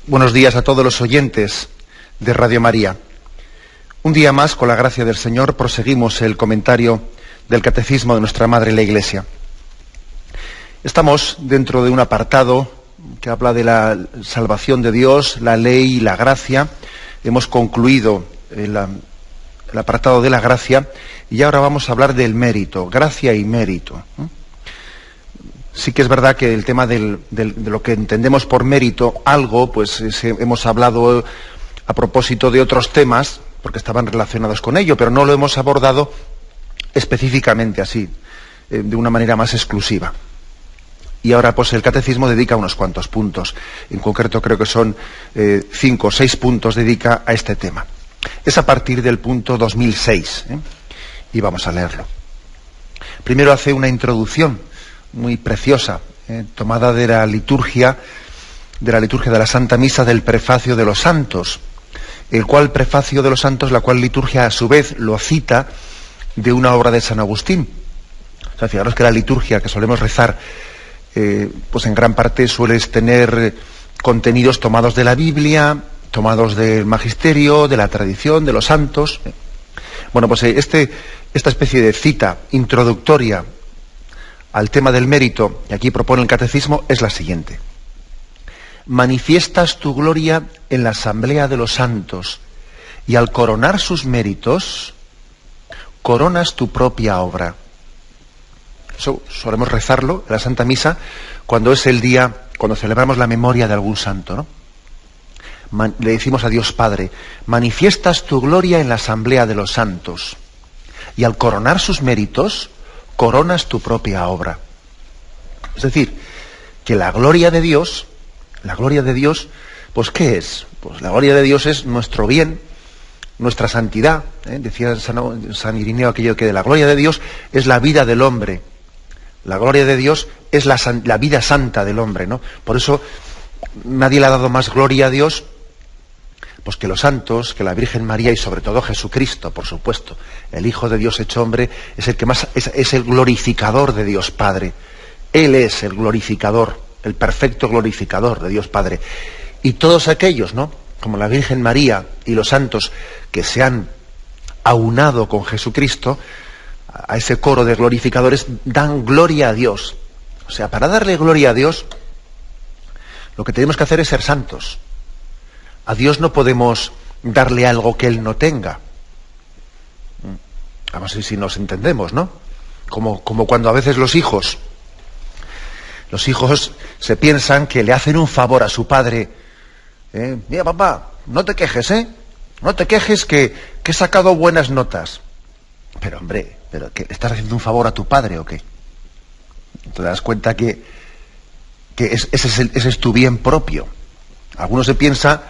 Buenos días a todos los oyentes de Radio María. Un día más, con la gracia del Señor, proseguimos el comentario del Catecismo de nuestra Madre la Iglesia. Estamos dentro de un apartado que habla de la salvación de Dios, la ley y la gracia. Hemos concluido el apartado de la gracia y ahora vamos a hablar del mérito, gracia y mérito. Sí que es verdad que el tema de lo que entendemos por mérito, algo, pues hemos hablado a propósito de otros temas, porque estaban relacionados con ello, pero no lo hemos abordado específicamente así, de una manera más exclusiva. Y ahora pues el Catecismo dedica unos cuantos puntos, en concreto creo que son 5 o 6 puntos dedica a este tema. Es a partir del punto 2006, y vamos a leerlo. Primero hace una introducción muy preciosa, tomada de la liturgia de la Santa Misa del Prefacio de los Santos, el cual Prefacio de los Santos, la cual liturgia a su vez lo cita de una obra de San Agustín. O sea, fijaros que la liturgia que solemos rezar, pues en gran parte suele tener contenidos tomados de la Biblia, tomados del Magisterio, de la tradición, de los santos. Bueno, pues esta especie de cita introductoria al tema del mérito que aquí propone el Catecismo es la siguiente: manifiestas tu gloria en la asamblea de los santos y al coronar sus méritos coronas tu propia obra. Eso solemos rezarlo en la Santa Misa cuando es el día, cuando celebramos la memoria de algún santo, ¿no? Le decimos a Dios Padre: manifiestas tu gloria en la asamblea de los santos y al coronar sus méritos coronas tu propia obra. Es decir, que la gloria de Dios, pues ¿qué es? Pues la gloria de Dios es nuestro bien, nuestra santidad. Decía San Irineo aquello que de la gloria de Dios es la vida del hombre. La gloria de Dios es la vida santa del hombre, ¿no? Por eso nadie le ha dado más gloria a Dios pues que los santos, que la Virgen María y sobre todo Jesucristo, por supuesto. El Hijo de Dios hecho hombre es el que más es el glorificador de Dios Padre. Él es el glorificador, el perfecto glorificador de Dios Padre. Y todos aquellos, ¿no?, como la Virgen María y los santos que se han aunado con Jesucristo, a ese coro de glorificadores, dan gloria a Dios. O sea, para darle gloria a Dios, lo que tenemos que hacer es ser santos. A Dios no podemos darle algo que Él no tenga. Vamos a ver si nos entendemos, ¿no? Como cuando a veces los hijos se piensan que le hacen un favor a su padre. Mira, papá, no te quejes, no te quejes que he sacado buenas notas. Pero hombre, ¿que estás haciendo un favor a tu padre o qué? Te das cuenta que ese es tu bien propio. Algunos se piensa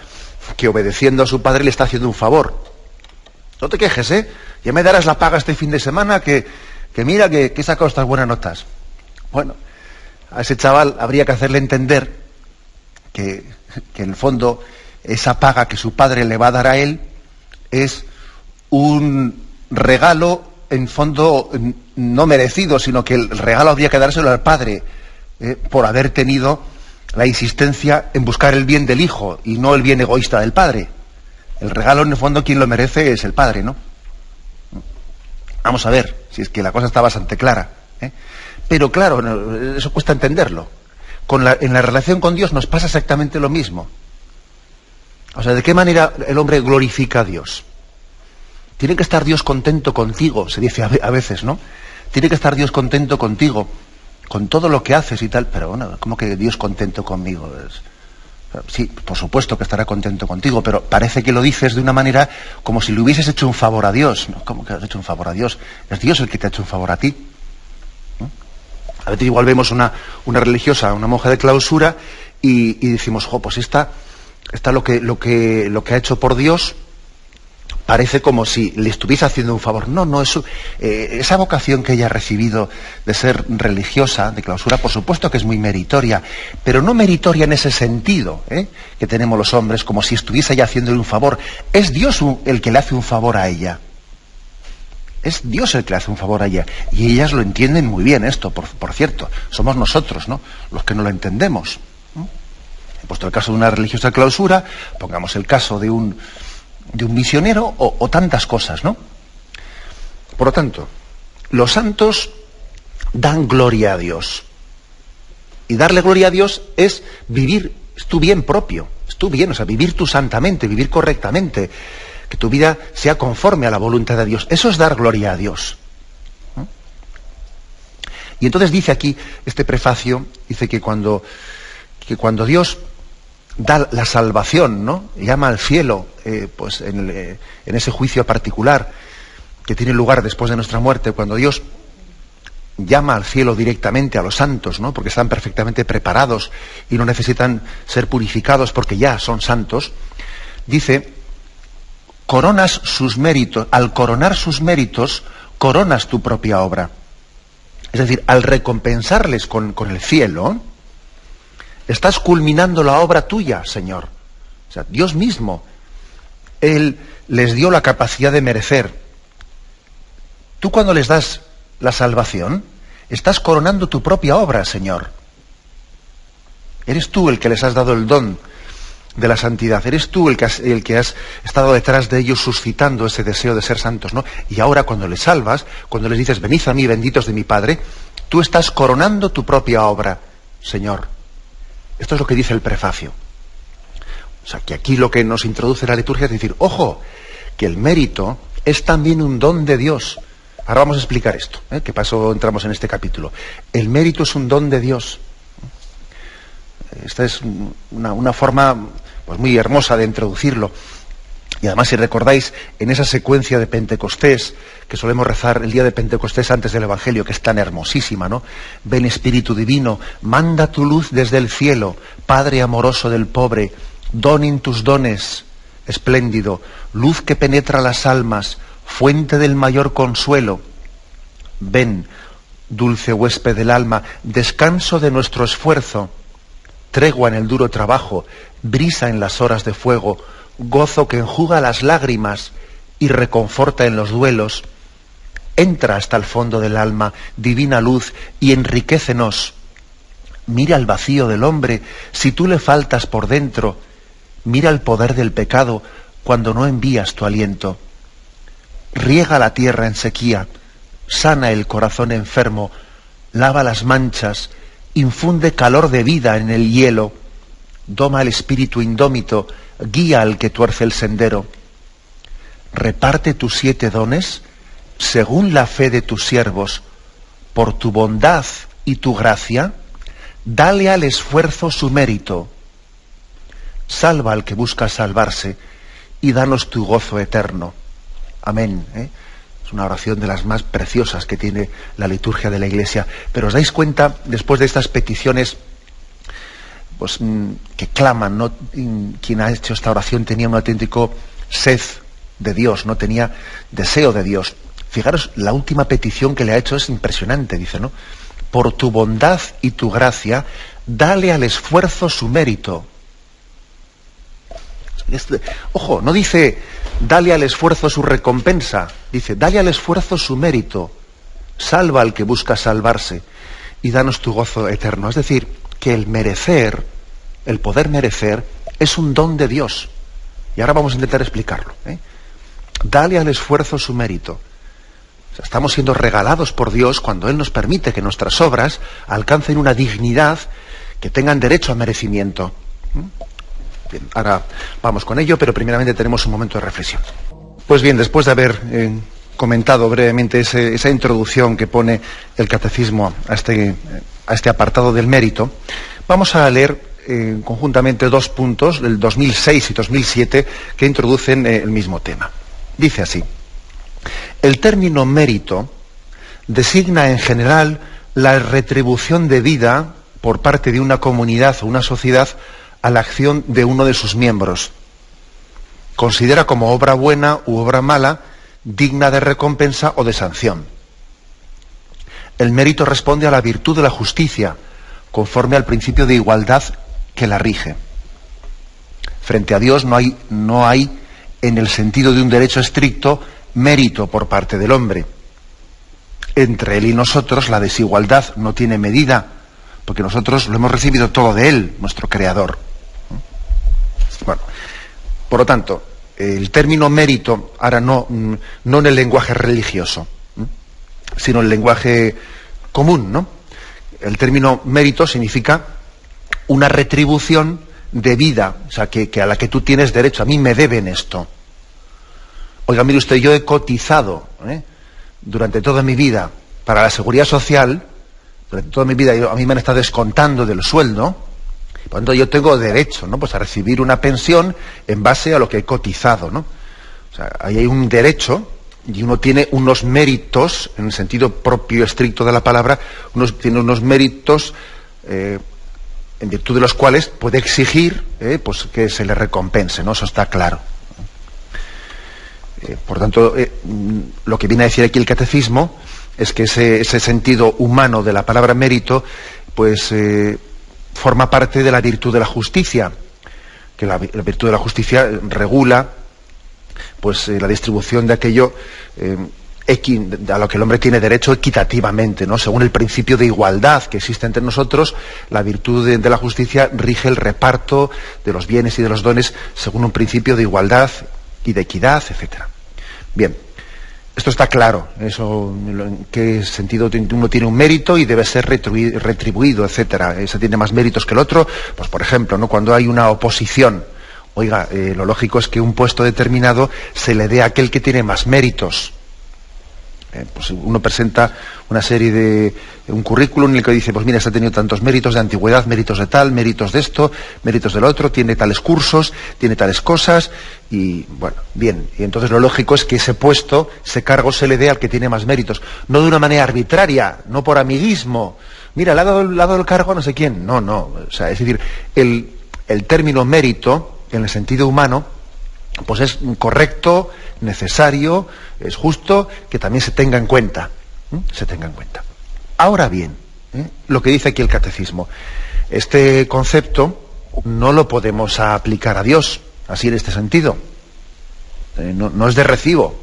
que obedeciendo a su padre le está haciendo un favor. No te quejes, ya me darás la paga este fin de semana que mira que he sacado estas buenas notas. Bueno, a ese chaval habría que hacerle entender que en el fondo esa paga que su padre le va a dar a él es un regalo, en fondo no merecido, sino que el regalo habría que dárselo al padre por haber tenido la insistencia en buscar el bien del hijo y no el bien egoísta del padre. El regalo, en el fondo, quien lo merece es el padre, ¿no? Vamos a ver, si es que la cosa está bastante clara. Pero claro, eso cuesta entenderlo. En la relación con Dios nos pasa exactamente lo mismo. O sea, ¿de qué manera el hombre glorifica a Dios? Tiene que estar Dios contento contigo, se dice a veces, ¿no? Tiene que estar Dios contento contigo, con todo lo que haces y tal. Pero bueno, ¿cómo que Dios contento conmigo? Sí, por supuesto que estará contento contigo, pero parece que lo dices de una manera como si le hubieses hecho un favor a Dios. ¿No? ¿Cómo que has hecho un favor a Dios? Es Dios el que te ha hecho un favor a ti. ¿No? A veces igual vemos una religiosa, una monja de clausura, y decimos, pues esta lo que ha hecho por Dios parece como si le estuviese haciendo un favor. No, esa vocación que ella ha recibido de ser religiosa, de clausura, por supuesto que es muy meritoria, pero no meritoria en ese sentido que tenemos los hombres, como si estuviese ella haciéndole un favor. Es Dios el que le hace un favor a ella. Es Dios el que le hace un favor a ella. Y ellas lo entienden muy bien esto, por cierto. Somos nosotros, ¿no?, los que no lo entendemos. He puesto el caso de una religiosa clausura, pongamos el caso de un misionero o tantas cosas, ¿no? Por lo tanto, los santos dan gloria a Dios. Y darle gloria a Dios es vivir, es tu bien propio, es tu bien, o sea, vivir tú santamente, vivir correctamente, que tu vida sea conforme a la voluntad de Dios. Eso es dar gloria a Dios. ¿No? Y entonces dice aquí, este prefacio, dice que cuando Dios da la salvación, ¿no? Llama al cielo, pues en ese juicio particular que tiene lugar después de nuestra muerte, cuando Dios llama al cielo directamente a los santos, ¿no? Porque están perfectamente preparados y no necesitan ser purificados porque ya son santos, dice, coronas sus méritos, al coronar sus méritos, coronas tu propia obra. Es decir, al recompensarles con el cielo, estás culminando la obra tuya, Señor. O sea, Dios mismo, Él les dio la capacidad de merecer. Tú cuando les das la salvación, estás coronando tu propia obra, Señor. Eres tú el que les has dado el don de la santidad. Eres tú el que has estado detrás de ellos suscitando ese deseo de ser santos, ¿no? Y ahora cuando les salvas, cuando les dices, venid a mí, benditos de mi Padre, tú estás coronando tu propia obra, Señor. Esto es lo que dice el prefacio. O sea, que aquí lo que nos introduce la liturgia es decir, ojo, que el mérito es también un don de Dios. Ahora vamos a explicar esto, que paso entramos en este capítulo. El mérito es un don de Dios. Esta es una forma pues muy hermosa de introducirlo. Y además, si recordáis, en esa secuencia de Pentecostés, que solemos rezar el día de Pentecostés antes del Evangelio, que es tan hermosísima, ¿no? Ven Espíritu Divino, manda tu luz desde el cielo, Padre amoroso del pobre, don en tus dones, espléndido, luz que penetra las almas, fuente del mayor consuelo. Ven, dulce huésped del alma, descanso de nuestro esfuerzo, tregua en el duro trabajo, brisa en las horas de fuego, gozo que enjuga las lágrimas y reconforta en los duelos. Entra hasta el fondo del alma, divina luz, y enriquécenos. Mira el vacío del hombre si tú le faltas por dentro. Mira el poder del pecado cuando no envías tu aliento. Riega la tierra en sequía, sana el corazón enfermo, lava las manchas, infunde calor de vida en el hielo, doma el espíritu indómito, guía al que tuerce el sendero. Reparte tus 7 dones según la fe de tus siervos. Por tu bondad y tu gracia, dale al esfuerzo su mérito. Salva al que busca salvarse y danos tu gozo eterno. Amén. Es una oración de las más preciosas que tiene la liturgia de la Iglesia. Pero os dais cuenta, después de estas peticiones pues, que claman, ¿no? Quien ha hecho esta oración tenía un auténtico sed de Dios, no tenía deseo de Dios. Fijaros, la última petición que le ha hecho es impresionante, dice, ¿no? Por tu bondad y tu gracia, dale al esfuerzo su mérito. Ojo, no dice dale al esfuerzo su recompensa, dice dale al esfuerzo su mérito, salva al que busca salvarse y danos tu gozo eterno. Es decir, que el merecer, el poder merecer, es un don de Dios. Y ahora vamos a intentar explicarlo. Dale al esfuerzo su mérito. O sea, estamos siendo regalados por Dios cuando Él nos permite que nuestras obras alcancen una dignidad, que tengan derecho a merecimiento. Bien, ahora vamos con ello, pero primeramente tenemos un momento de reflexión. Pues bien, después de haber comentado brevemente esa introducción que pone el catecismo a este apartado del mérito, vamos a leer conjuntamente 2 puntos, del 2006 y 2007, que introducen el mismo tema. Dice así: el término mérito designa en general la retribución debida por parte de una comunidad o una sociedad a la acción de uno de sus miembros. Considera como obra buena u obra mala, digna de recompensa o de sanción. El mérito responde a la virtud de la justicia, conforme al principio de igualdad que la rige. Frente a Dios no hay, en el sentido de un derecho estricto, mérito por parte del hombre. Entre Él y nosotros la desigualdad no tiene medida, porque nosotros lo hemos recibido todo de Él, nuestro Creador. Bueno, por lo tanto, el término mérito, ahora no en el lenguaje religioso, sino en el lenguaje común, ¿no? El término mérito significa una retribución debida, o sea, que a la que tú tienes derecho. A mí me deben esto. Oiga, mire usted, yo he cotizado durante toda mi vida para la seguridad social, durante toda mi vida a mí me han estado descontando del sueldo, por lo tanto yo tengo derecho, ¿no?, pues a recibir una pensión en base a lo que he cotizado, ¿no? O sea, ahí hay un derecho y uno tiene unos méritos, en el sentido propio estricto de la palabra, tiene unos méritos en virtud de los cuales puede exigir pues que se le recompense, ¿no? Eso está claro. Por tanto, lo que viene a decir aquí el catecismo es que ese sentido humano de la palabra mérito, pues forma parte de la virtud de la justicia, que la virtud de la justicia regula pues la distribución de aquello a lo que el hombre tiene derecho equitativamente, ¿no? Según el principio de igualdad que existe entre nosotros, la virtud de la justicia rige el reparto de los bienes y de los dones según un principio de igualdad y de equidad, etcétera. Bien, esto está claro, eso, en qué sentido uno tiene un mérito y debe ser retribuido, etcétera. Ese tiene más méritos que el otro, pues por ejemplo, ¿no?, cuando hay una oposición, oiga, lo lógico es que un puesto determinado se le dé a aquel que tiene más méritos. Pues uno presenta una serie de un currículum en el que dice, pues mira, este ha tenido tantos méritos de antigüedad, méritos de tal, méritos de esto, méritos del otro, tiene tales cursos, tiene tales cosas, y bueno, bien, y entonces lo lógico es que ese puesto, ese cargo se le dé al que tiene más méritos, no de una manera arbitraria, no por amiguismo, mira, le ha dado el cargo a no sé quién, no, o sea, es decir, el término mérito, en el sentido humano, pues es correcto, necesario, es justo que también se tenga en cuenta. Se tenga en cuenta. Ahora bien, lo que dice aquí el catecismo, este concepto no lo podemos aplicar a Dios, así en este sentido. No es de recibo.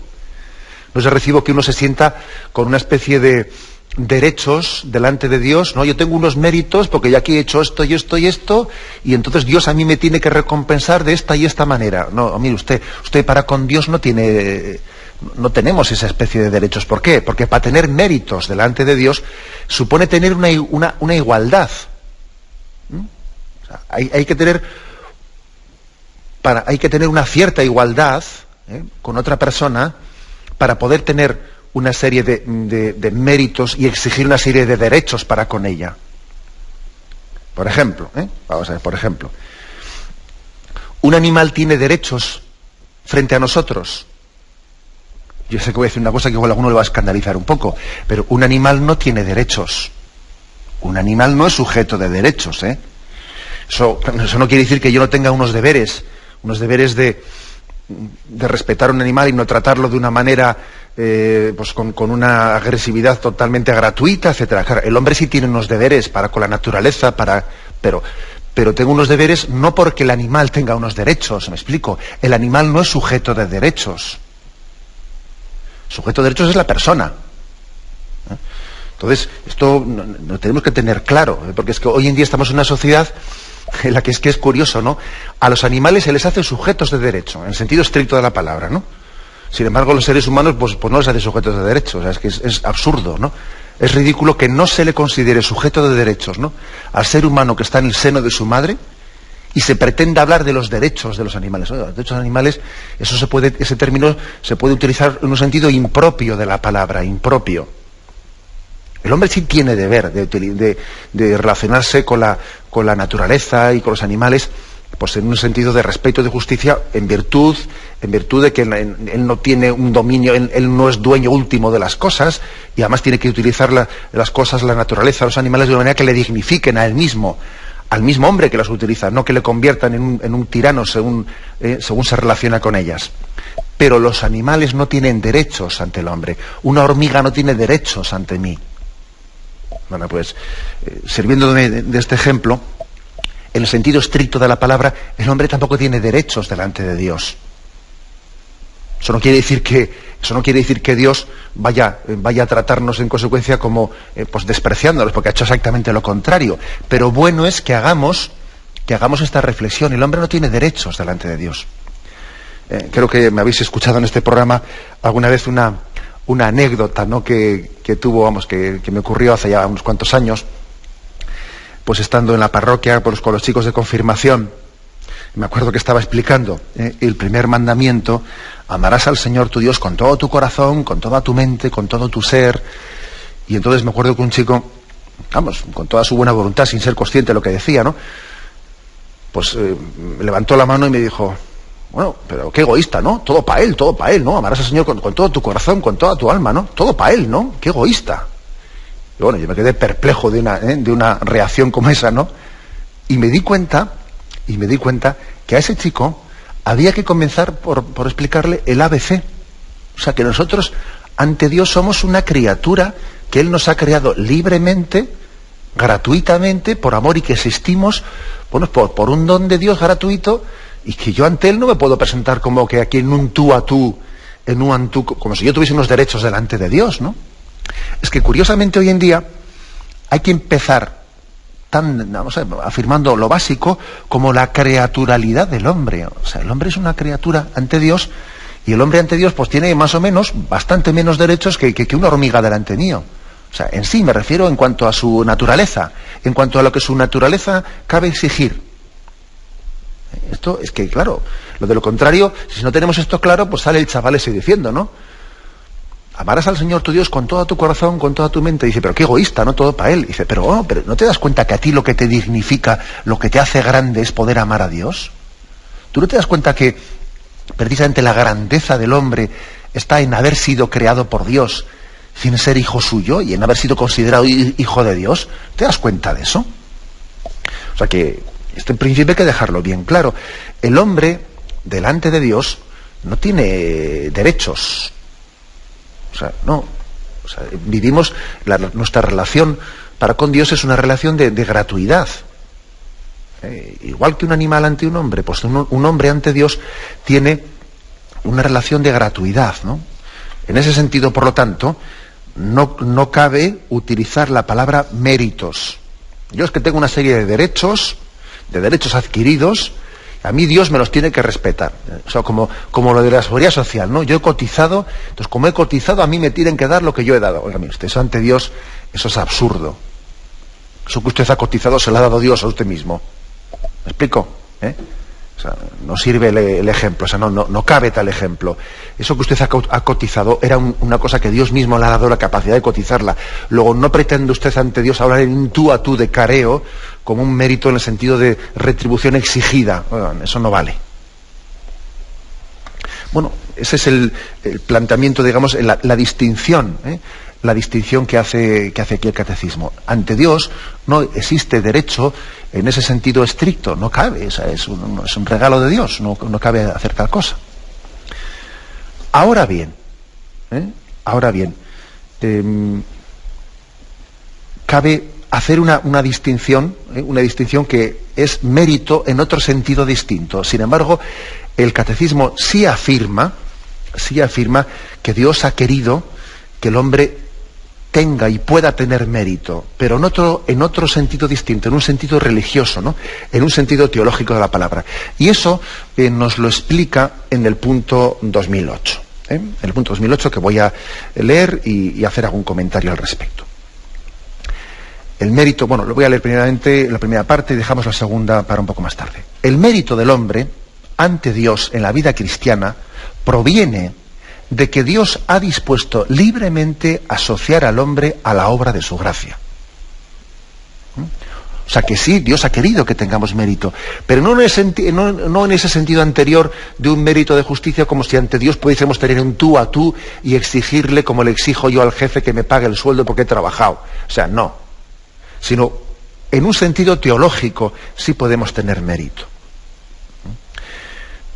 No es de recibo que uno se sienta con una especie de derechos delante de Dios, ¿no? Yo tengo unos méritos porque ya aquí he hecho esto y esto y esto, y entonces Dios a mí me tiene que recompensar de esta y esta manera. No, mire, usted para con Dios no tenemos esa especie de derechos. ¿Por qué? Porque para tener méritos delante de Dios supone tener una igualdad. O sea, hay que tener una cierta igualdad con otra persona para poder tener una serie de méritos y exigir una serie de derechos para con ella. Por ejemplo, vamos a ver, por ejemplo, ¿un animal tiene derechos frente a nosotros? Yo sé que voy a decir una cosa que igual a alguno le va a escandalizar un poco, pero un animal no tiene derechos. Un animal no es sujeto de derechos, Eso no quiere decir que yo no tenga unos deberes de respetar a un animal y no tratarlo de una manera pues con una agresividad totalmente gratuita, etcétera. Claro, el hombre sí tiene unos deberes para con la naturaleza, pero tengo unos deberes no porque el animal tenga unos derechos, ¿me explico? El animal no es sujeto de derechos. Sujeto de derechos es la persona. Entonces, esto lo tenemos que tener claro, porque es que hoy en día estamos en una sociedad en la que es curioso, ¿no? A los animales se les hace sujetos de derecho, en el sentido estricto de la palabra, ¿no? Sin embargo, los seres humanos, pues no les hace sujetos de derecho. O sea, es que es absurdo, ¿no? Es ridículo que no se le considere sujeto de derechos, ¿no?, al ser humano que está en el seno de su madre y se pretenda hablar de los derechos de los animales. Oiga, los derechos de los animales, ese término se puede utilizar en un sentido impropio de la palabra, impropio. El hombre sí tiene deber de relacionarse con la naturaleza y con los animales, pues en un sentido de respeto y de justicia, en virtud de que él no tiene un dominio, él no es dueño último de las cosas, y además tiene que utilizar las cosas, la naturaleza, los animales, de una manera que le dignifiquen a él mismo, al mismo hombre que las utiliza, no que le conviertan en un tirano según se relaciona con ellas. Pero los animales no tienen derechos ante el hombre. Una hormiga no tiene derechos ante mí. Bueno, pues, sirviéndome de este ejemplo, en el sentido estricto de la palabra, el hombre tampoco tiene derechos delante de Dios. Eso no quiere decir que Dios vaya a tratarnos en consecuencia como pues despreciándolos, porque ha hecho exactamente lo contrario. Pero bueno es que hagamos que hagamos esta reflexión. El hombre no tiene derechos delante de Dios. Creo que me habéis escuchado en este programa alguna vez una anécdota, ¿no?, que tuvo, que me ocurrió hace ya unos cuantos años, pues estando en la parroquia pues, con los chicos de confirmación. Me acuerdo que estaba explicando el primer mandamiento: amarás al Señor tu Dios con todo tu corazón, con toda tu mente, con todo tu ser. Y entonces me acuerdo que un chico, con toda su buena voluntad, sin ser consciente de lo que decía, ¿no?, pues levantó la mano y me dijo: bueno, pero qué egoísta, ¿no? Todo para él, ¿no? Amarás al Señor con todo tu corazón, con toda tu alma, ¿no? Todo para él, ¿no? Qué egoísta. Y bueno, yo me quedé perplejo de una reacción como esa, ¿no? Y me di cuenta que a ese chico había que comenzar por explicarle el ABC. O sea, que nosotros ante Dios somos una criatura que Él nos ha creado libremente, gratuitamente, por amor, y que existimos, bueno, por un don de Dios gratuito, y que yo ante Él no me puedo presentar como que aquí en un tú a tú, como si yo tuviese unos derechos delante de Dios, ¿no? Es que curiosamente hoy en día hay que empezar afirmando lo básico como la creaturalidad del hombre. O sea, el hombre es una criatura ante Dios, y el hombre ante Dios pues tiene más o menos bastante menos derechos que una hormiga delante mío. O sea, en sí me refiero en cuanto a su naturaleza, en cuanto a lo que su naturaleza cabe exigir. Esto es que, claro, lo de lo contrario, si no tenemos esto claro, pues sale el chaval ese diciendo, ¿no? Amarás al Señor tu Dios con todo tu corazón, con toda tu mente. Dice, pero qué egoísta, ¿no? Todo para Él. Dice, pero ¿no te das cuenta que a ti lo que te dignifica, lo que te hace grande es poder amar a Dios? ¿Tú no te das cuenta que precisamente la grandeza del hombre está en haber sido creado por Dios sin ser hijo suyo y en haber sido considerado hijo de Dios? ¿Te das cuenta de eso? O sea que este principio hay que dejarlo bien claro. El hombre, delante de Dios, no tiene derechos. O sea, no. O sea, vivimos, nuestra relación para con Dios es una relación de gratuidad. Igual que un animal ante un hombre, pues un hombre ante Dios tiene una relación de gratuidad, ¿no? En ese sentido, por lo tanto, no cabe utilizar la palabra méritos. Yo es que tengo una serie de derechos adquiridos, a mí Dios me los tiene que respetar. O sea, como lo de la seguridad social, ¿no? Yo he cotizado, entonces como he cotizado, a mí me tienen que dar lo que yo he dado. Oiga, mire usted, eso ante Dios, eso es absurdo. Eso que usted ha cotizado se lo ha dado Dios a usted mismo. ¿Me explico? O sea, no sirve el ejemplo, o sea, no cabe tal ejemplo. Eso que usted ha cotizado era una cosa que Dios mismo le ha dado la capacidad de cotizarla. Luego no pretende usted ante Dios hablar en tú a tú de careo como un mérito en el sentido de retribución exigida. Bueno, eso no vale. Bueno, ese es el planteamiento, digamos, la distinción, la distinción que hace aquí el catecismo. Ante Dios no existe derecho en ese sentido estricto, no cabe, o sea, es un regalo de Dios, no cabe hacer tal cosa. Ahora bien, cabe hacer una distinción que es mérito en otro sentido distinto. Sin embargo, el catecismo sí afirma que Dios ha querido que el hombre tenga y pueda tener mérito, pero en otro sentido distinto, en un sentido religioso, ¿no? En un sentido teológico de la palabra. Y eso nos lo explica en el punto 2008. En el punto 2008, que voy a leer y hacer algún comentario al respecto. El mérito, bueno, lo voy a leer primeramente la primera parte y dejamos la segunda para un poco más tarde. El mérito del hombre ante Dios en la vida cristiana proviene de que Dios ha dispuesto libremente asociar al hombre a la obra de su gracia. O sea que sí, Dios ha querido que tengamos mérito, pero no en ese sentido anterior de un mérito de justicia, como si ante Dios pudiésemos tener un tú a tú y exigirle como le exijo yo al jefe que me pague el sueldo porque he trabajado. O sea, no. Sino en un sentido teológico sí podemos tener mérito.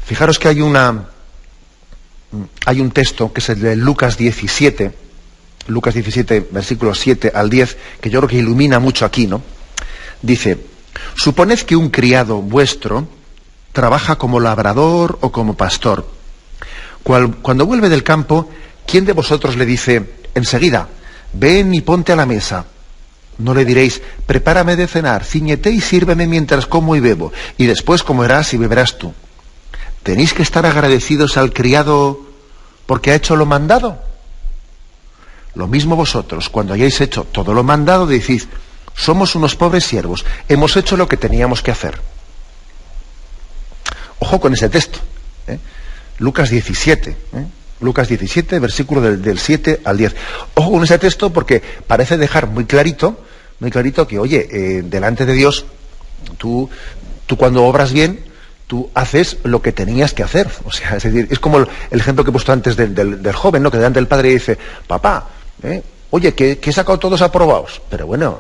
Fijaros que hay un texto que es el de Lucas 17, versículos 7 al 10, que yo creo que ilumina mucho aquí, ¿no? Dice, suponed que un criado vuestro trabaja como labrador o como pastor. Cuando vuelve del campo, ¿quién de vosotros le dice, enseguida, ven y ponte a la mesa? No le diréis, prepárame de cenar, cíñete y sírveme mientras como y bebo, y después comerás y beberás tú. ¿Tenéis que estar agradecidos al criado porque ha hecho lo mandado? Lo mismo vosotros, cuando hayáis hecho todo lo mandado, decís, somos unos pobres siervos, hemos hecho lo que teníamos que hacer. Ojo con ese texto, Lucas 17, Lucas 17, versículo del 7 al 10. Ojo con ese texto porque parece dejar muy clarito que, oye, delante de Dios, tú cuando obras bien, tú haces lo que tenías que hacer. O sea, es decir, es como el ejemplo que he puesto antes del joven, ¿no? Que delante del padre dice, papá, oye, que he sacado todos aprobados. Pero bueno,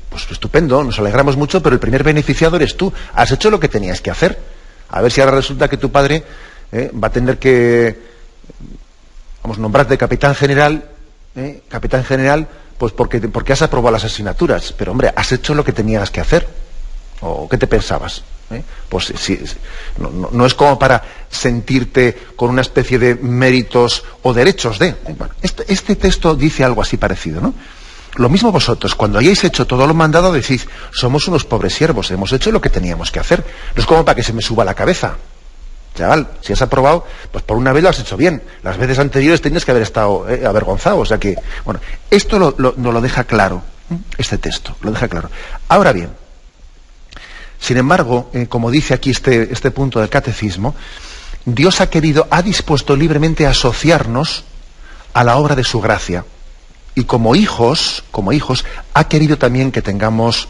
pues estupendo, nos alegramos mucho, pero el primer beneficiado eres tú. Has hecho lo que tenías que hacer. A ver si ahora resulta que tu padre va a tener que, nombrarte capitán general, pues porque has aprobado las asignaturas. Pero hombre, has hecho lo que tenías que hacer. ¿O qué te pensabas? Pues sí, no es como para sentirte con una especie de méritos o derechos de. Bueno, este texto dice algo así parecido, ¿no? Lo mismo vosotros, cuando hayáis hecho todo lo mandado, decís, somos unos pobres siervos, hemos hecho lo que teníamos que hacer. No es como para que se me suba la cabeza. Chaval, si has aprobado, pues por una vez lo has hecho bien. Las veces anteriores tenías que haber estado avergonzado. O sea que, bueno, esto nos lo deja claro, este texto, lo deja claro. Ahora bien, sin embargo, como dice aquí este punto del catecismo, Dios ha dispuesto libremente a asociarnos a la obra de su gracia. Y como hijos, ha querido también que tengamos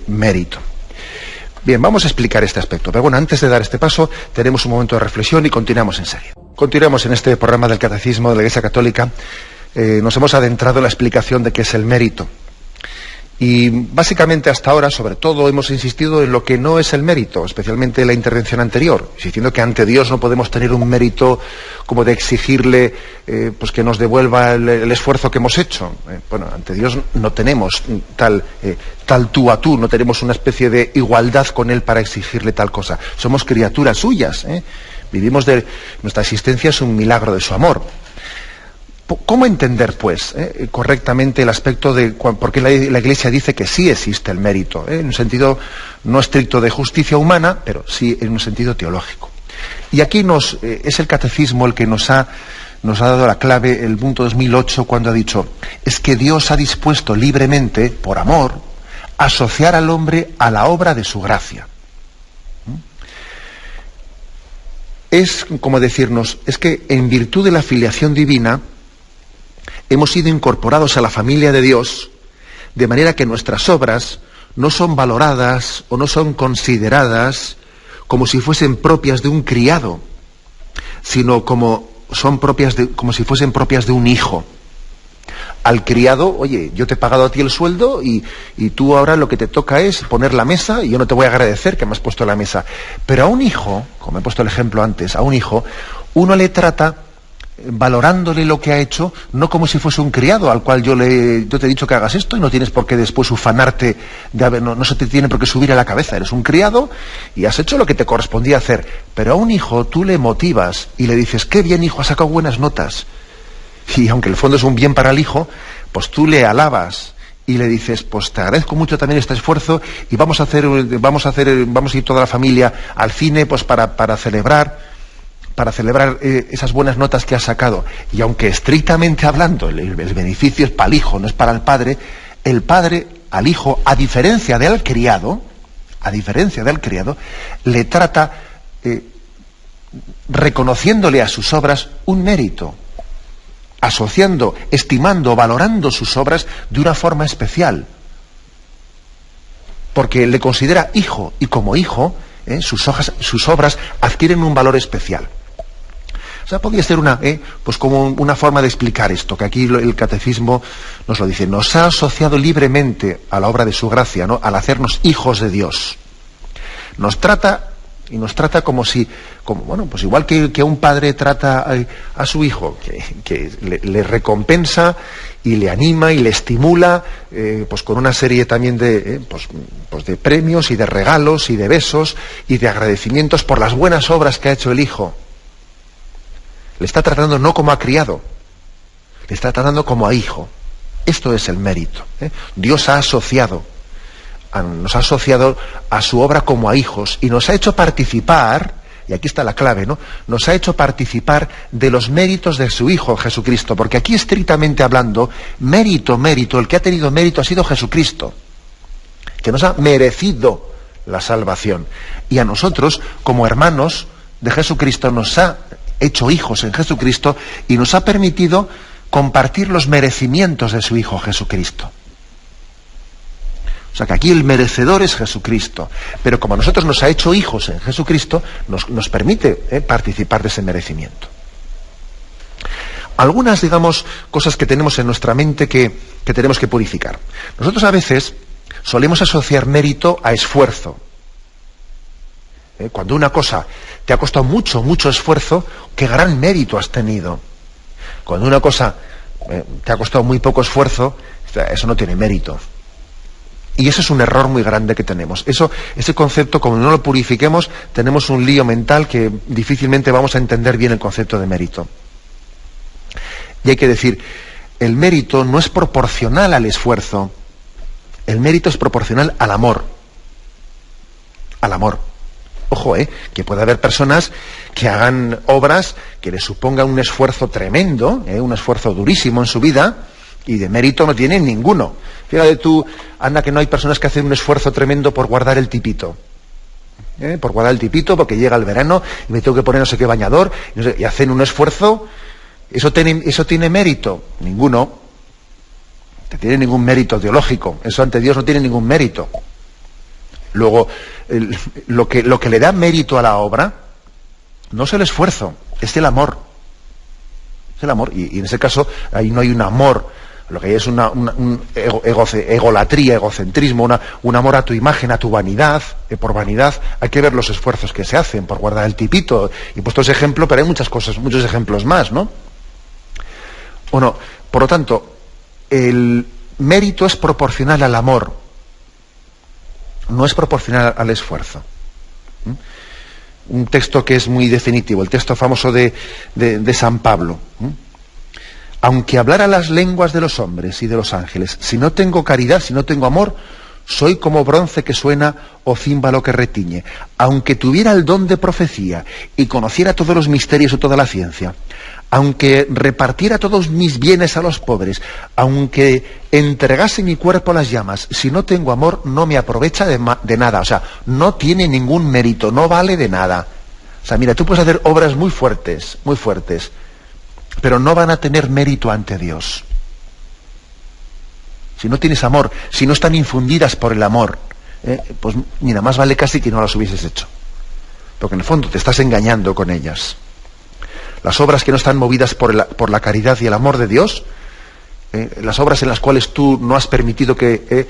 mérito. Bien, vamos a explicar este aspecto. Pero bueno, antes de dar este paso, tenemos un momento de reflexión y continuamos en serio. Continuamos en este programa del Catecismo de la Iglesia Católica. Nos hemos adentrado en la explicación de qué es el mérito. Y básicamente hasta ahora, sobre todo, hemos insistido en lo que no es el mérito, especialmente en la intervención anterior, diciendo que ante Dios no podemos tener un mérito como de exigirle pues que nos devuelva el esfuerzo que hemos hecho. Bueno, ante Dios no tenemos tal tú a tú, no tenemos una especie de igualdad con Él para exigirle tal cosa. Somos criaturas suyas, vivimos nuestra existencia es un milagro de su amor. ¿Cómo entender, pues, correctamente el aspecto de por qué la Iglesia dice que sí existe el mérito, en un sentido no estricto de justicia humana, pero sí en un sentido teológico? Y aquí es el Catecismo el que nos ha dado la clave, el punto 2008, cuando ha dicho, es que Dios ha dispuesto libremente, por amor, asociar al hombre a la obra de su gracia. Es como decirnos, es que en virtud de la filiación divina, hemos sido incorporados a la familia de Dios, de manera que nuestras obras no son valoradas o no son consideradas como si fuesen propias de un criado, sino como si fuesen propias de un hijo. Al criado, oye, yo te he pagado a ti el sueldo y tú ahora lo que te toca es poner la mesa y yo no te voy a agradecer que me has puesto la mesa. Pero a un hijo, como he puesto el ejemplo antes, a un hijo, uno le trata valorándole lo que ha hecho, no como si fuese un criado al cual yo te he dicho que hagas esto y no tienes por qué después ufanarte no se te tiene por qué subir a la cabeza. Eres un criado y has hecho lo que te correspondía hacer. Pero a un hijo tú le motivas y le dices, qué bien, hijo, has sacado buenas notas. Y aunque el fondo es un bien para el hijo, pues tú le alabas y le dices, pues te agradezco mucho también este esfuerzo y vamos a ir toda la familia al cine pues para celebrar esas buenas notas que has sacado. Y aunque estrictamente hablando el beneficio es para el hijo, no es para el padre al hijo, a diferencia del criado, le trata reconociéndole a sus obras un mérito, asociando, estimando, valorando sus obras de una forma especial, porque le considera hijo, y como hijo sus obras adquieren un valor especial. O sea, podría ser pues como una forma de explicar esto, que aquí el Catecismo nos lo dice. Nos ha asociado libremente a la obra de su gracia, ¿no?, al hacernos hijos de Dios. Nos trata pues igual que un padre trata a su hijo, que le recompensa y le anima y le estimula, pues con una serie también de premios y de regalos y de besos y de agradecimientos por las buenas obras que ha hecho el hijo. Le está tratando no como a criado, le está tratando como a hijo. Esto es el mérito. Dios nos ha asociado a su obra como a hijos y nos ha hecho participar, y aquí está la clave, ¿no? Nos ha hecho participar de los méritos de su Hijo Jesucristo, porque aquí estrictamente hablando, mérito, el que ha tenido mérito ha sido Jesucristo, que nos ha merecido la salvación. Y a nosotros, como hermanos de Jesucristo, nos ha hecho hijos en Jesucristo y nos ha permitido compartir los merecimientos de su Hijo Jesucristo. O sea que aquí el merecedor es Jesucristo, pero como a nosotros nos ha hecho hijos en Jesucristo, nos permite participar de ese merecimiento. Algunas, digamos, cosas que tenemos en nuestra mente que tenemos que purificar. Nosotros a veces solemos asociar mérito a esfuerzo. Cuando una cosa te ha costado mucho esfuerzo, qué gran mérito has tenido. Cuando una cosa te ha costado muy poco esfuerzo, eso no tiene mérito. Y eso es un error muy grande que tenemos. Ese concepto, como no lo purifiquemos, tenemos un lío mental que difícilmente vamos a entender bien el concepto de mérito. Y hay que decir, el mérito no es proporcional al esfuerzo. El mérito es proporcional al amor. Al amor. Ojo, que puede haber personas que hagan obras que les supongan un esfuerzo tremendo, un esfuerzo durísimo en su vida, y de mérito no tienen ninguno. Fíjate tú, anda, que no hay personas que hacen un esfuerzo tremendo por guardar el tipito. Por guardar el tipito, porque llega el verano y me tengo que poner no sé qué bañador, y hacen un esfuerzo. ¿Eso tiene mérito? Ninguno. No tiene ningún mérito teológico. Eso ante Dios no tiene ningún mérito. Luego, lo que le da mérito a la obra no es el esfuerzo, es el amor. Es el amor. Y en ese caso, ahí no hay un amor. Lo que hay es una egolatría, egocentrismo, un amor a tu imagen, a tu vanidad. Por vanidad hay que ver los esfuerzos que se hacen por guardar el tipito. Y puesto ese ejemplo, pero hay muchas cosas, muchos ejemplos más, ¿no? Bueno, por lo tanto, el mérito es proporcional al amor, no es proporcional al esfuerzo. Un texto que es muy definitivo, el texto famoso de San Pablo. Aunque hablara las lenguas de los hombres y de los ángeles, si no tengo caridad, si no tengo amor, soy como bronce que suena o címbalo que retiñe. Aunque tuviera el don de profecía y conociera todos los misterios o toda la ciencia, aunque repartiera todos mis bienes a los pobres, aunque entregase mi cuerpo a las llamas, si no tengo amor, no me aprovecha de nada. O sea, no tiene ningún mérito, no vale de nada. O sea, mira, tú puedes hacer obras muy fuertes, pero no van a tener mérito ante Dios. Si no tienes amor, si no están infundidas por el amor, pues mira, más vale casi que no las hubieses hecho. Porque en el fondo te estás engañando con ellas. Las obras que no están movidas por la caridad y el amor de Dios, las obras en las cuales tú no has permitido que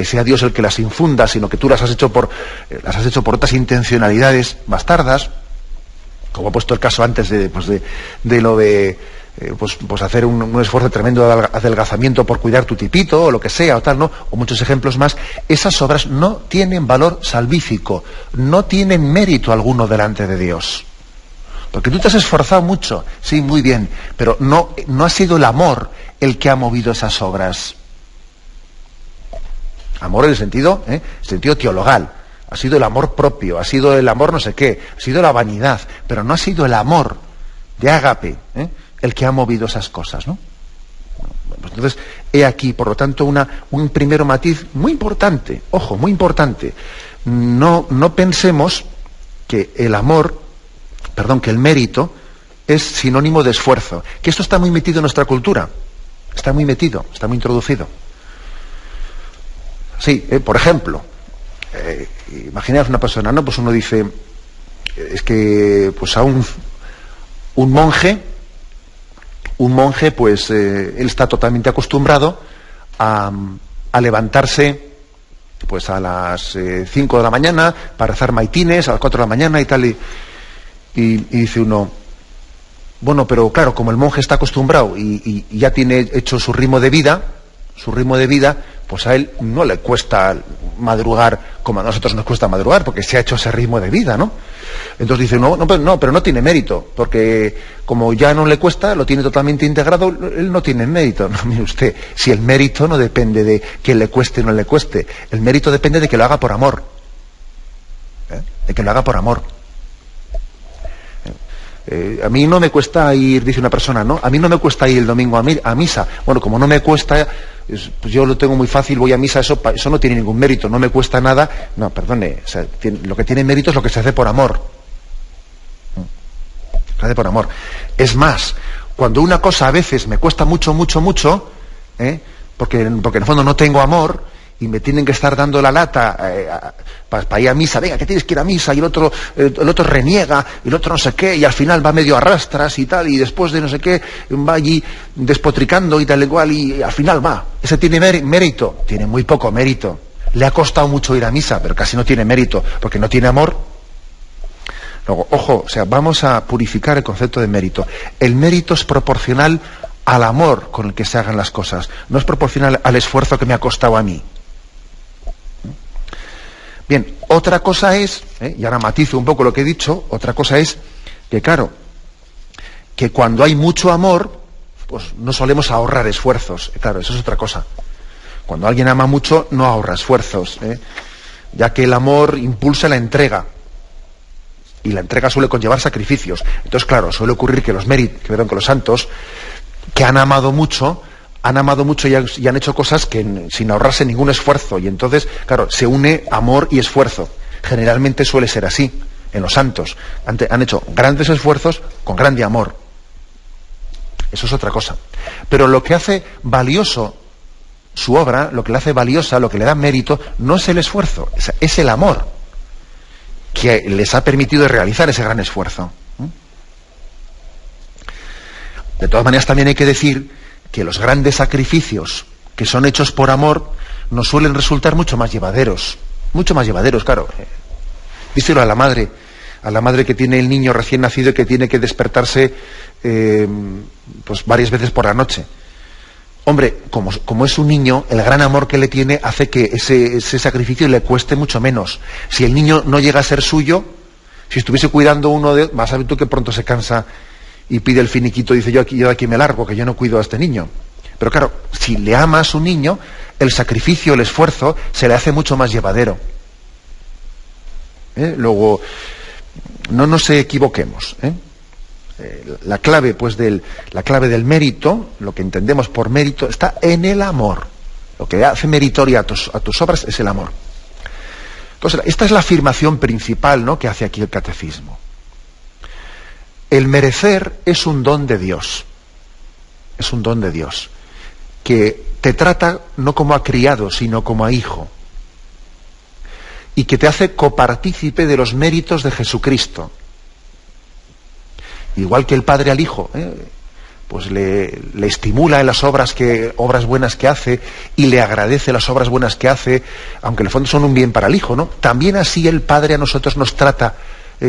sea Dios el que las infunda, sino que tú las has hecho por otras intencionalidades bastardas, como he puesto el caso antes de lo de hacer un esfuerzo tremendo de adelgazamiento por cuidar tu tipito, o lo que sea, o tal, ¿no? O muchos ejemplos más. Esas obras no tienen valor salvífico, no tienen mérito alguno delante de Dios. Porque tú te has esforzado mucho, sí, muy bien, pero no ha sido el amor el que ha movido esas obras. Amor en el sentido teologal. Ha sido el amor propio, ha sido el amor no sé qué, ha sido la vanidad, pero no ha sido el amor de ágape el que ha movido esas cosas, ¿no? Pues entonces, he aquí, por lo tanto, un primer matiz muy importante, ojo, muy importante. No pensemos que que el mérito es sinónimo de esfuerzo, que esto está muy metido en nuestra cultura, está muy introducido. Sí, por ejemplo, imaginaos una persona, ¿no? Pues uno dice, es que pues a un monje, pues él está totalmente acostumbrado a levantarse pues a las 5 de la mañana para rezar maitines, a las 4 de la mañana y tal, y dice uno, bueno, pero claro, como el monje está acostumbrado y ya tiene hecho su ritmo de vida, pues a él no le cuesta madrugar como a nosotros nos cuesta madrugar, porque se ha hecho ese ritmo de vida, ¿no? Entonces dice, pero no tiene mérito, porque como ya no le cuesta, lo tiene totalmente integrado, él no tiene mérito. No, mire usted, si el mérito no depende de que le cueste o no le cueste, el mérito depende de que lo haga por amor. De que lo haga por amor. A mí no me cuesta ir, dice una persona, ¿no? A mí no me cuesta ir el domingo a misa. Bueno, como no me cuesta, pues yo lo tengo muy fácil, voy a misa, eso no tiene ningún mérito, no me cuesta nada. No, perdone, o sea, lo que tiene mérito es lo que se hace por amor. Se hace por amor. Es más, cuando una cosa a veces me cuesta mucho, porque en el fondo no tengo amor, y me tienen que estar dando la lata para ir a misa, venga, que tienes que ir a misa, y el otro reniega, y el otro no sé qué, y al final va medio a rastras y tal, y después de no sé qué, va allí despotricando y tal igual, y al final va. ¿Ese tiene mérito? Tiene muy poco mérito. Le ha costado mucho ir a misa, pero casi no tiene mérito, porque no tiene amor. Luego, ojo, o sea, vamos a purificar el concepto de mérito. El mérito es proporcional al amor con el que se hagan las cosas, no es proporcional al esfuerzo que me ha costado a mí. Bien, otra cosa es, y ahora matizo un poco lo que he dicho, otra cosa es que, claro, que cuando hay mucho amor, pues no solemos ahorrar esfuerzos. Claro, eso es otra cosa. Cuando alguien ama mucho, no ahorra esfuerzos, ya que el amor impulsa la entrega. Y la entrega suele conllevar sacrificios. Entonces, claro, suele ocurrir que los santos, que han amado mucho y han hecho cosas que sin ahorrarse ningún esfuerzo, y entonces, claro, se une amor y esfuerzo. Generalmente suele ser así en los santos. Han hecho grandes esfuerzos con grande amor. Eso es otra cosa. Pero lo que hace valioso su obra, lo que le hace valiosa, lo que le da mérito, no es el esfuerzo, es el amor que les ha permitido realizar ese gran esfuerzo. De todas maneras, también hay que decir que los grandes sacrificios que son hechos por amor nos suelen resultar mucho más llevaderos, claro. Díselo a la madre que tiene el niño recién nacido y que tiene que despertarse pues varias veces por la noche. Hombre, como es un niño, el gran amor que le tiene hace que ese sacrificio le cueste mucho menos. Si el niño no llega a ser suyo, si estuviese cuidando uno de... vas a ver tú que pronto se cansa y pide el finiquito, dice yo de aquí me largo, que yo no cuido a este niño. Pero claro, si le ama a su niño, el sacrificio, el esfuerzo, se le hace mucho más llevadero. Luego, no nos equivoquemos. La clave del mérito, lo que entendemos por mérito, está en el amor. Lo que hace meritoria a tus obras es el amor. Entonces, esta es la afirmación principal, ¿no?, que hace aquí el catecismo. El merecer es un don de Dios. Es un don de Dios, que te trata no como a criado, sino como a hijo, y que te hace copartícipe de los méritos de Jesucristo. Igual que el padre al hijo, pues le estimula en las obras buenas que hace, y le agradece las obras buenas que hace, aunque en el fondo son un bien para el hijo, ¿no? También así el padre a nosotros nos trata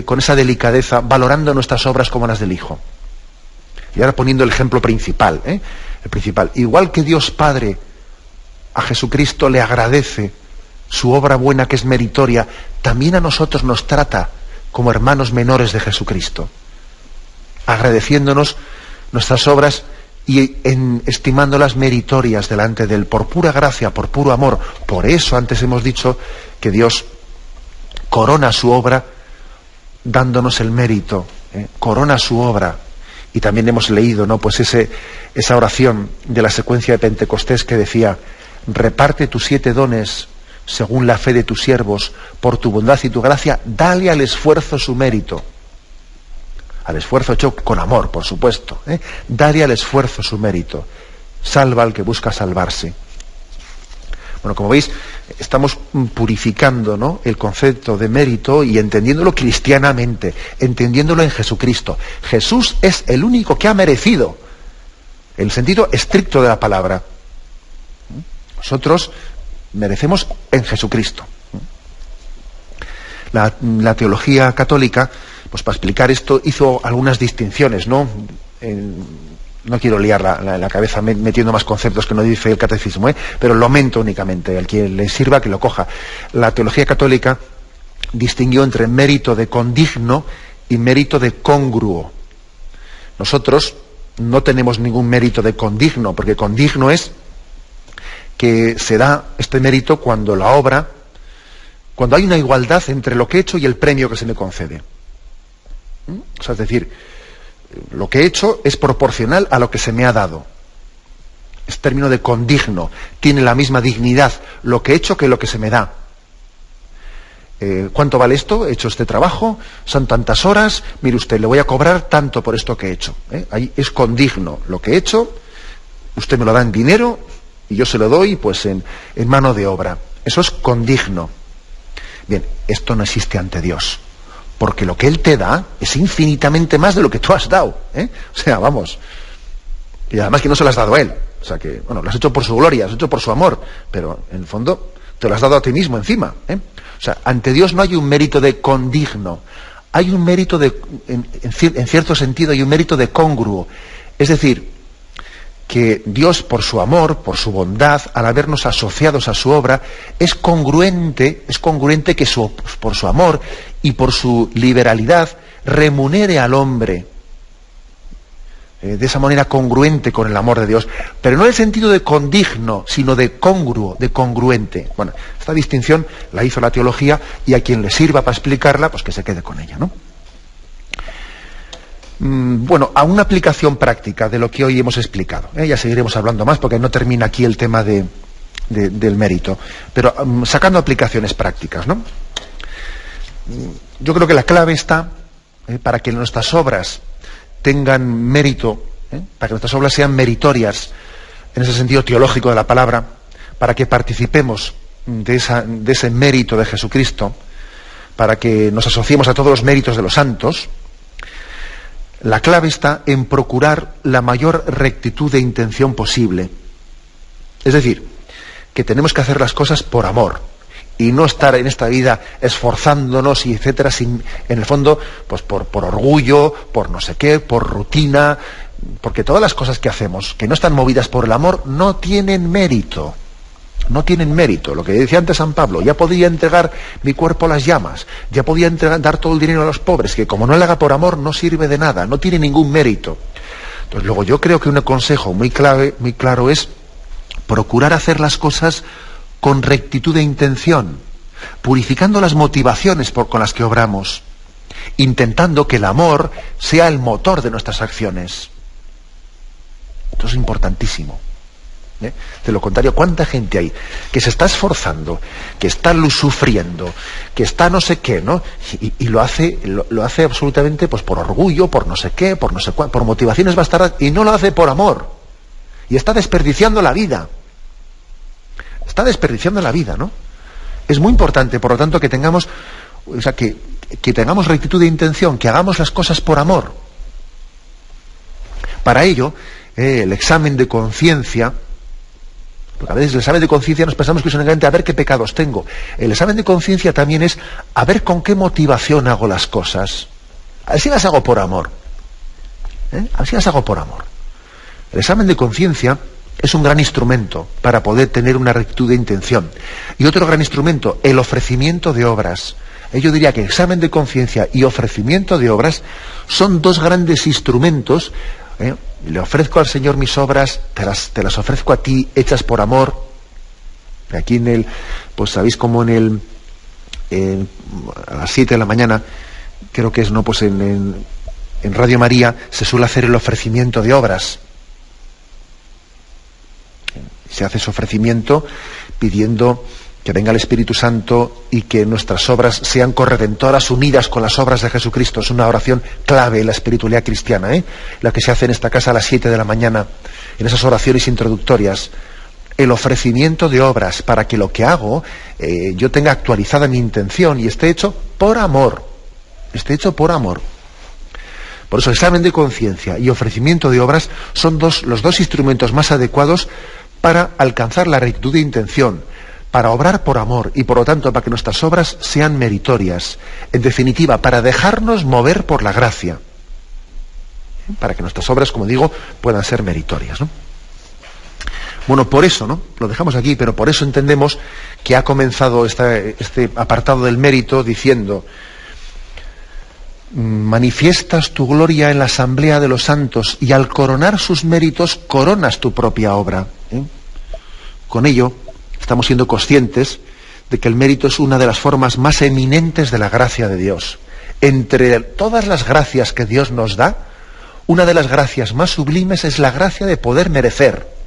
con esa delicadeza, valorando nuestras obras como las del hijo. Y ahora poniendo el ejemplo principal, el principal. Igual que Dios Padre a Jesucristo le agradece su obra buena que es meritoria, también a nosotros nos trata como hermanos menores de Jesucristo, agradeciéndonos nuestras obras y estimándolas meritorias delante de Él, por pura gracia, por puro amor. Por eso antes hemos dicho que Dios corona su obra dándonos el mérito, corona su obra. Y también hemos leído, ¿no?, pues esa oración de la secuencia de Pentecostés que decía: reparte tus 7 dones según la fe de tus siervos, por tu bondad y tu gracia, dale al esfuerzo su mérito. Al esfuerzo hecho con amor, por supuesto, dale al esfuerzo su mérito. Salva al que busca salvarse. Bueno, como veis, estamos purificando, ¿no?, el concepto de mérito y entendiéndolo cristianamente, entendiéndolo en Jesucristo. Jesús es el único que ha merecido, en el sentido estricto de la palabra. Nosotros merecemos en Jesucristo. La teología católica, pues para explicar esto, hizo algunas distinciones, ¿no? No quiero liar la cabeza metiendo más conceptos que no dice el catecismo, pero lo aumento únicamente, al que le sirva que lo coja. La teología católica distinguió entre mérito de condigno y mérito de congruo. Nosotros no tenemos ningún mérito de condigno, porque condigno es que se da este mérito cuando la obra, cuando hay una igualdad entre lo que he hecho y el premio que se me concede. O sea, es decir, lo que he hecho es proporcional a lo que se me ha dado. Es término de condigno. Tiene la misma dignidad lo que he hecho que lo que se me da. ¿Cuánto vale esto? He hecho este trabajo, son tantas horas, mire usted, le voy a cobrar tanto por esto que he hecho. Ahí es condigno. Lo que he hecho, usted me lo da en dinero y yo se lo doy pues en mano de obra. Eso es condigno. Bien, esto no existe ante Dios, porque lo que Él te da es infinitamente más de lo que tú has dado. O sea, vamos. Y además que no se lo has dado a Él. O sea que, bueno, lo has hecho por su gloria, lo has hecho por su amor, pero en el fondo te lo has dado a ti mismo encima. O sea, ante Dios no hay un mérito de condigno, hay un mérito de, en cierto sentido, hay un mérito de congruo. Es decir, que Dios, por su amor, por su bondad, al habernos asociados a su obra, es congruente que por su amor y por su liberalidad remunere al hombre de esa manera congruente con el amor de Dios, pero no en el sentido de condigno, sino de congruo, de congruente. Bueno, esta distinción la hizo la teología y a quien le sirva para explicarla, pues que se quede con ella, ¿no? Bueno, a una aplicación práctica de lo que hoy hemos explicado. Ya seguiremos hablando más porque no termina aquí el tema del mérito, pero sacando aplicaciones prácticas, ¿no? Yo creo que la clave está para que nuestras obras tengan mérito, para que nuestras obras sean meritorias en ese sentido teológico de la palabra, para que participemos de ese mérito de Jesucristo, para que nos asociemos a todos los méritos de los santos. La clave está en procurar la mayor rectitud de intención posible. Es decir, que tenemos que hacer las cosas por amor y no estar en esta vida esforzándonos y etcétera, en el fondo, pues por orgullo, por no sé qué, por rutina, porque todas las cosas que hacemos que no están movidas por el amor no tienen mérito. No tienen mérito. Lo que decía antes San Pablo, ya podía entregar mi cuerpo a las llamas, ya podía dar todo el dinero a los pobres, que como no le haga por amor no sirve de nada, no tiene ningún mérito. Entonces luego yo creo que un consejo muy claro es procurar hacer las cosas con rectitud de intención, purificando las motivaciones con las que obramos, intentando que el amor sea el motor de nuestras acciones. Esto es importantísimo. De lo contrario, ¿cuánta gente hay que se está esforzando, que está sufriendo, que está no sé qué, ¿no? Y lo hace absolutamente pues por orgullo, por no sé qué, por no sé cuál, por motivaciones bastardas, y no lo hace por amor. Y está desperdiciando la vida. Está desperdiciando la vida, ¿no? Es muy importante, por lo tanto, que tengamos, o sea, que tengamos rectitud de intención, que hagamos las cosas por amor. Para ello, el examen de conciencia, porque a veces el examen de conciencia nos pensamos que es únicamente a ver qué pecados tengo. El examen de conciencia también es a ver con qué motivación hago las cosas. A ver si las hago por amor. A ver si las hago por amor. El examen de conciencia es un gran instrumento para poder tener una rectitud de intención. Y otro gran instrumento, el ofrecimiento de obras. Yo diría que examen de conciencia y ofrecimiento de obras son dos grandes instrumentos. Le ofrezco al Señor mis obras, te las ofrezco a ti, hechas por amor. Aquí pues sabéis cómo a las 7 de la mañana, creo que es, ¿no? Pues en Radio María se suele hacer el ofrecimiento de obras. Se hace ese ofrecimiento pidiendo que venga el Espíritu Santo y que nuestras obras sean corredentoras, unidas con las obras de Jesucristo. Es una oración clave en la espiritualidad cristiana, la que se hace en esta casa a las 7 de la mañana, en esas oraciones introductorias. El ofrecimiento de obras para que lo que hago yo tenga actualizada mi intención y esté hecho por amor. Esté hecho por amor. Por eso, examen de conciencia y ofrecimiento de obras son los dos instrumentos más adecuados para alcanzar la rectitud de intención, para obrar por amor y por lo tanto para que nuestras obras sean meritorias. En definitiva, para dejarnos mover por la gracia. Para que nuestras obras, como digo, puedan ser meritorias, ¿no? Bueno, por eso, ¿no? Lo dejamos aquí, pero por eso entendemos que ha comenzado este apartado del mérito diciendo: manifiestas tu gloria en la asamblea de los santos y al coronar sus méritos coronas tu propia obra. Con ello estamos siendo conscientes de que el mérito es una de las formas más eminentes de la gracia de Dios. Entre todas las gracias que Dios nos da, una de las gracias más sublimes es la gracia de poder merecer.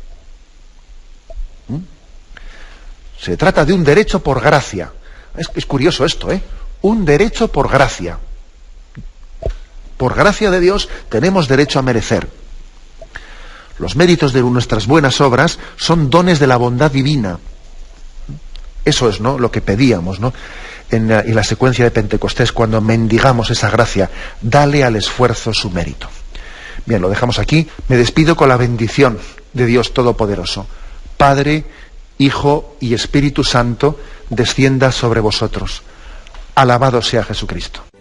Se trata de un derecho por gracia. Es curioso esto, un derecho por gracia. Por gracia de Dios tenemos derecho a merecer. Los méritos de nuestras buenas obras son dones de la bondad divina. Eso es, ¿no?, lo que pedíamos, ¿no?, en la secuencia de Pentecostés, cuando mendigamos esa gracia. Dale al esfuerzo su mérito. Bien, lo dejamos aquí. Me despido con la bendición de Dios Todopoderoso. Padre, Hijo y Espíritu Santo, descienda sobre vosotros. Alabado sea Jesucristo.